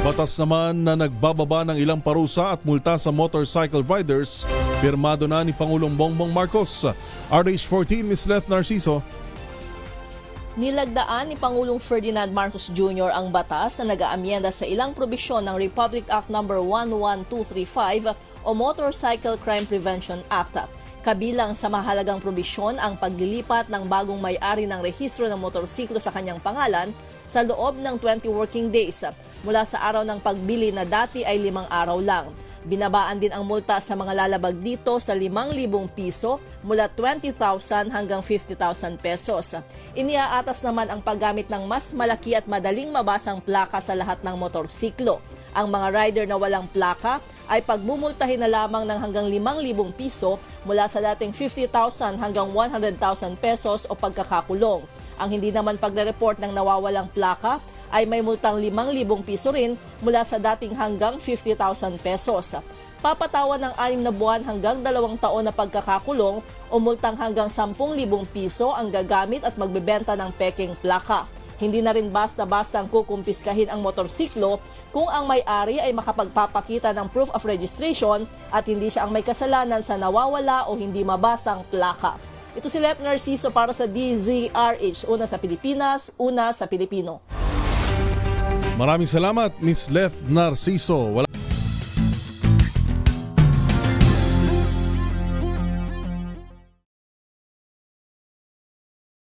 Batas naman na nagbababa ng ilang parusa at multa sa motorcycle riders, pirmado na ni Pangulong Bongbong Marcos. RH14, Ms. Leth Narciso. Nilagdaan ni Pangulong Ferdinand Marcos Jr. ang batas na nag-aamyenda sa ilang probisyon ng Republic Act No. 11235 o Motorcycle Crime Prevention Act. Kabilang sa mahalagang probisyon ang paglilipat ng bagong may-ari ng rehistro ng motorsiklo sa kanyang pangalan sa loob ng 20 working days mula sa araw ng pagbili na dati ay 5 araw lang. Binabaan din ang multa sa mga lalabag dito sa 5,000 piso mula 20,000 hanggang 50,000 pesos. Iniaatas naman ang paggamit ng mas malaki at madaling mabasang plaka sa lahat ng motorsiklo. Ang mga rider na walang plaka ay pagmumultahin na lamang ng hanggang 5,000 piso mula sa dating 50,000 hanggang 100,000 pesos o pagkakakulong. Ang hindi naman pagre-report ng nawawalang plaka ay may multang 5,000 piso rin mula sa dating hanggang 50,000 pesos. Papatawan ng 6 na buwan hanggang 2 taon na pagkakakulong o multang hanggang 10,000 piso ang gagamit at magbebenta ng pekeng plaka. Hindi na rin basta-bastang kukumpiskahin ang motorsiklo kung ang may-ari ay makapagpapakita ng proof of registration at hindi siya ang may kasalanan sa nawawala o hindi mabasang plaka. Ito si Leth Narciso para sa DZRH. Una sa Pilipinas, una sa Pilipino. Maraming salamat, Ms. Leth Narciso.